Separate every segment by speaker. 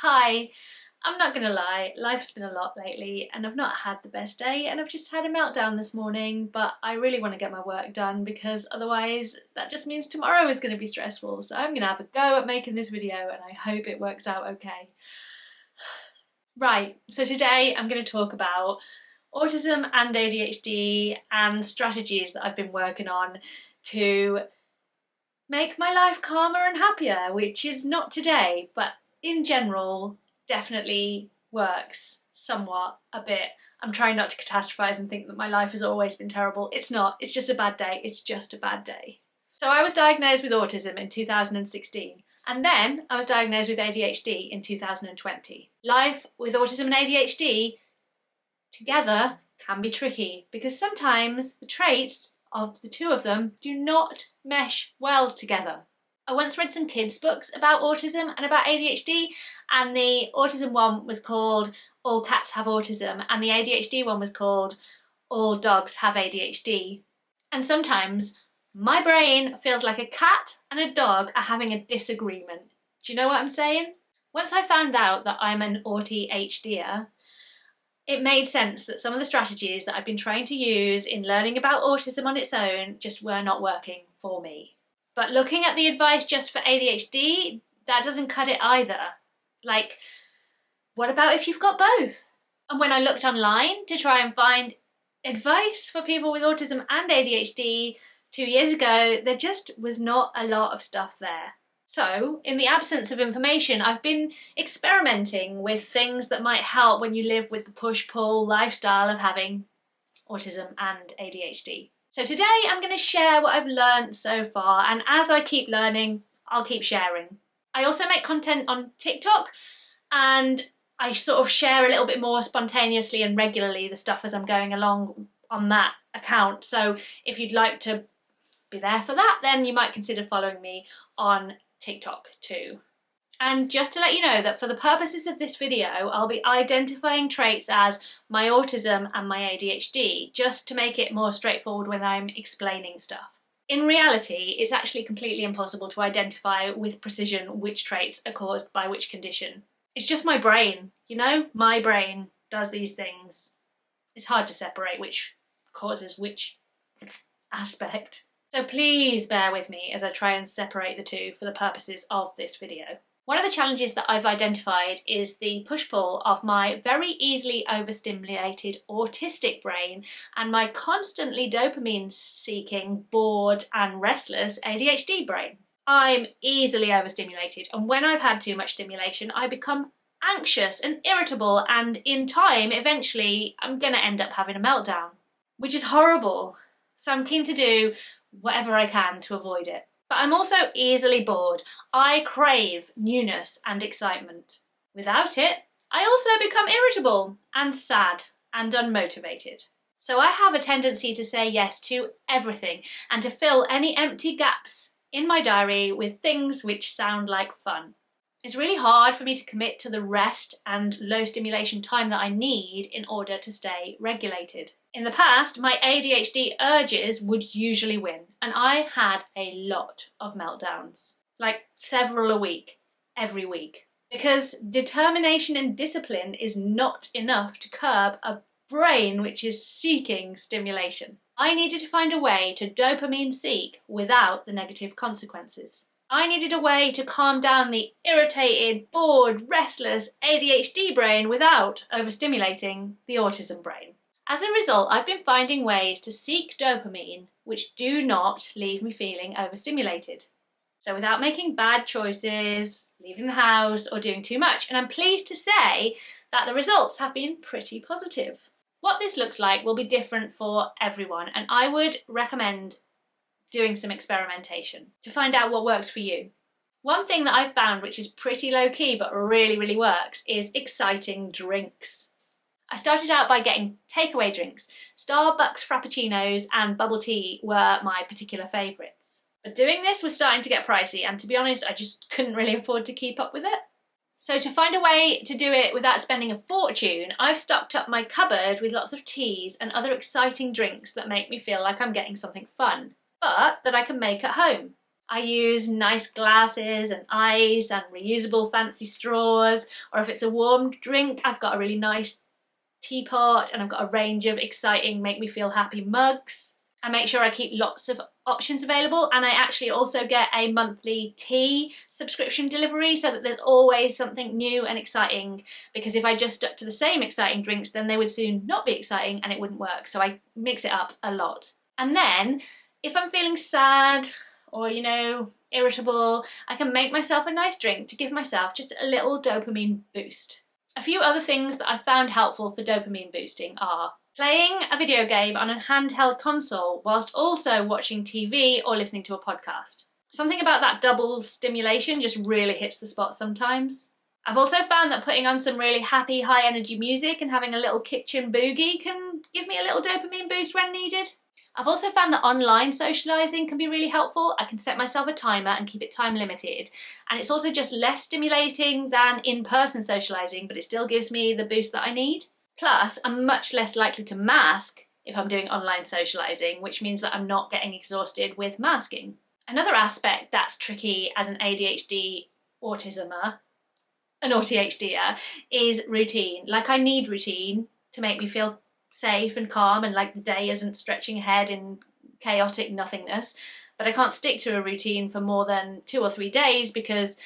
Speaker 1: Hi, I'm not gonna lie, life's been a lot lately and I've not had the best day and I've just had a meltdown this morning, but I really want to get my work done because otherwise that just means tomorrow is going to be stressful. So I'm gonna have a go at making this video and I hope it works out okay. Right, so today I'm going to talk about autism and ADHD and strategies that I've been working on to make my life calmer and happier, which is not today, but in general definitely works somewhat a bit. I'm trying not to catastrophize and think that my life has always been terrible. It's not, it's just a bad day, it's just a bad day. So I was diagnosed with autism in 2016 and then I was diagnosed with ADHD in 2020. Life with autism and ADHD together can be tricky because sometimes the traits of the two of them do not mesh well together. I once read some kids' books about autism and about ADHD, and the autism one was called All Cats Have Autism and the ADHD one was called All Dogs Have ADHD. And sometimes my brain feels like a cat and a dog are having a disagreement. Do you know what I'm saying? Once I found out that I'm an auDHDer, it made sense that some of the strategies that I've been trying to use in learning about autism on its own just were not working for me. But looking at the advice just for ADHD, that doesn't cut it either. Like, what about if you've got both? And when I looked online to try and find advice for people with autism and ADHD 2 years ago, there just was not a lot of stuff there. So, in the absence of information, I've been experimenting with things that might help when you live with the push-pull lifestyle of having autism and ADHD. So today I'm going to share what I've learned so far, and as I keep learning, I'll keep sharing. I also make content on TikTok, and I sort of share a little bit more spontaneously and regularly the stuff as I'm going along on that account. So if you'd like to be there for that, then you might consider following me on TikTok too. And just to let you know that for the purposes of this video, I'll be identifying traits as my autism and my ADHD, just to make it more straightforward when I'm explaining stuff. In reality, it's actually completely impossible to identify with precision which traits are caused by which condition. It's just my brain, you know? My brain does these things. It's hard to separate which causes which aspect. So please bear with me as I try and separate the two for the purposes of this video. One of the challenges that I've identified is the push-pull of my very easily overstimulated autistic brain and my constantly dopamine-seeking, bored and restless ADHD brain. I'm easily overstimulated, and when I've had too much stimulation, I become anxious and irritable, and in time, eventually, I'm going to end up having a meltdown, which is horrible. So I'm keen to do whatever I can to avoid it. But I'm also easily bored. I crave newness and excitement. Without it, I also become irritable and sad and unmotivated. So I have a tendency to say yes to everything and to fill any empty gaps in my diary with things which sound like fun. It's really hard for me to commit to the rest and low stimulation time that I need in order to stay regulated. In the past, my ADHD urges would usually win, and I had a lot of meltdowns, like several a week, every week. Because determination and discipline is not enough to curb a brain which is seeking stimulation. I needed to find a way to dopamine seek without the negative consequences. I needed a way to calm down the irritated, bored, restless ADHD brain without overstimulating the autism brain. As a result, I've been finding ways to seek dopamine which do not leave me feeling overstimulated. So without making bad choices, leaving the house, or doing too much. And I'm pleased to say that the results have been pretty positive. What this looks like will be different for everyone, and I would recommend doing some experimentation to find out what works for you. One thing that I've found which is pretty low-key but really works is exciting drinks. I started out by getting takeaway drinks. Starbucks Frappuccinos and bubble tea were my particular favourites. But doing this was starting to get pricey, and to be honest, I just couldn't really afford to keep up with it. So to find a way to do it without spending a fortune, I've stocked up my cupboard with lots of teas and other exciting drinks that make me feel like I'm getting something fun, but that I can make at home. I use nice glasses and ice and reusable fancy straws, or if it's a warm drink, I've got a really nice teapot and I've got a range of exciting make me feel happy mugs. I make sure I keep lots of options available, and I actually also get a monthly tea subscription delivery so that there's always something new and exciting, because if I just stuck to the same exciting drinks then they would soon not be exciting and it wouldn't work, so I mix it up a lot. And then if I'm feeling sad or, you know, irritable, I can make myself a nice drink to give myself just a little dopamine boost. A few other things that I've found helpful for dopamine boosting are playing a video game on a handheld console whilst also watching TV or listening to a podcast. Something about that double stimulation just really hits the spot sometimes. I've also found that putting on some really happy, high energy music and having a little kitchen boogie can give me a little dopamine boost when needed. I've also found that online socialising can be really helpful. I can set myself a timer and keep it time limited. And it's also just less stimulating than in-person socialising, but it still gives me the boost that I need. Plus, I'm much less likely to mask if I'm doing online socialising, which means that I'm not getting exhausted with masking. Another aspect that's tricky as an ADHD autismer, an auDHDer, is routine. Like, I need routine to make me feel safe and calm and like the day isn't stretching ahead in chaotic nothingness, but I can't stick to a routine for more than 2 or 3 days, because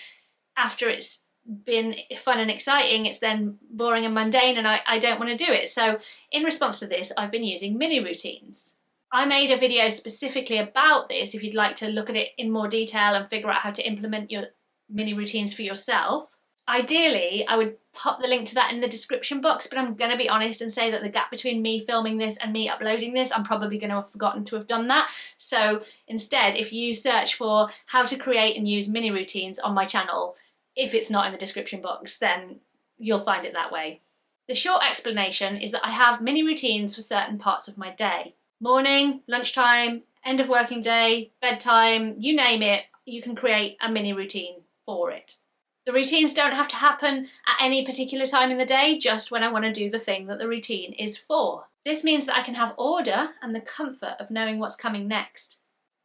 Speaker 1: after it's been fun and exciting, it's then boring and mundane, and I don't want to do it. So in response to this, I've been using mini routines. I made a video specifically about this if you'd like to look at it in more detail and figure out how to implement your mini routines for yourself. Ideally, I would pop the link to that in the description box, but I'm going to be honest and say that the gap between me filming this and me uploading this, I'm probably going to have forgotten to have done that. So instead, if you search for how to create and use mini routines on my channel, if it's not in the description box, then you'll find it that way. The short explanation is that I have mini routines for certain parts of my day. Morning, lunchtime, end of working day, bedtime, you name it, you can create a mini routine for it. The routines don't have to happen at any particular time in the day, just when I want to do the thing that the routine is for. This means that I can have order and the comfort of knowing what's coming next,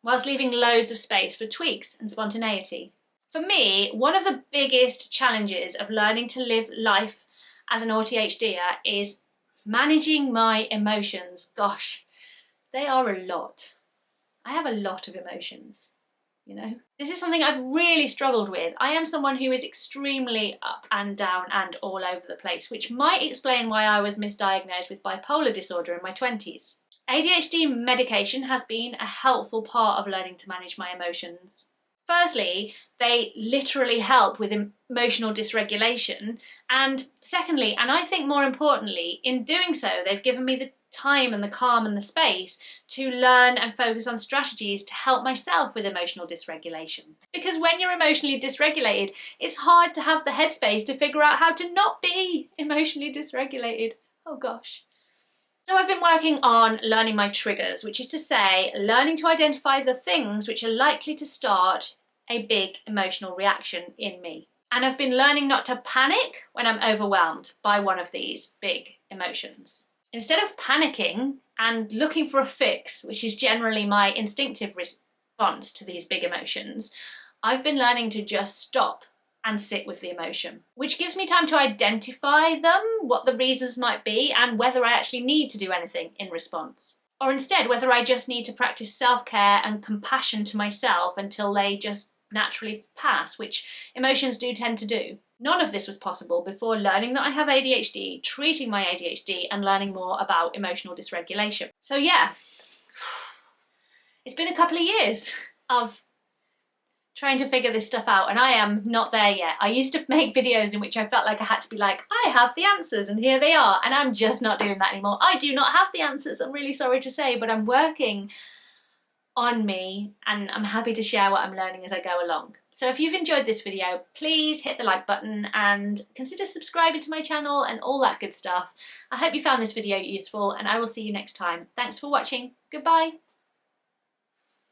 Speaker 1: whilst leaving loads of space for tweaks and spontaneity. For me, one of the biggest challenges of learning to live life as an auDHDer is managing my emotions. Gosh, they are a lot. I have a lot of emotions, you know. This is something I've really struggled with. I am someone who is extremely up and down and all over the place, which might explain why I was misdiagnosed with bipolar disorder in my 20s. ADHD medication has been a helpful part of learning to manage my emotions. Firstly, they literally help with emotional dysregulation, and secondly, and I think more importantly, in doing so, they've given me the time and the calm and the space to learn and focus on strategies to help myself with emotional dysregulation. Because when you're emotionally dysregulated, it's hard to have the headspace to figure out how to not be emotionally dysregulated. Oh gosh. So I've been working on learning my triggers, which is to say, learning to identify the things which are likely to start a big emotional reaction in me. And I've been learning not to panic when I'm overwhelmed by one of these big emotions. Instead of panicking and looking for a fix, which is generally my instinctive response to these big emotions, I've been learning to just stop and sit with the emotion, which gives me time to identify them, what the reasons might be, and whether I actually need to do anything in response. Or instead, whether I just need to practice self-care and compassion to myself until they just naturally pass, which emotions do tend to do. None of this was possible before learning that I have ADHD, treating my ADHD, and learning more about emotional dysregulation. So yeah, it's been a couple of years of trying to figure this stuff out, and I am not there yet. I used to make videos in which I felt like I had to be like, I have the answers and here they are, and I'm just not doing that anymore. I do not have the answers, I'm really sorry to say, but I'm working on me and I'm happy to share what I'm learning as I go along. So if you've enjoyed this video, please hit the like button and consider subscribing to my channel and all that good stuff. I hope you found this video useful, and I will see you next time. Thanks for watching. Goodbye.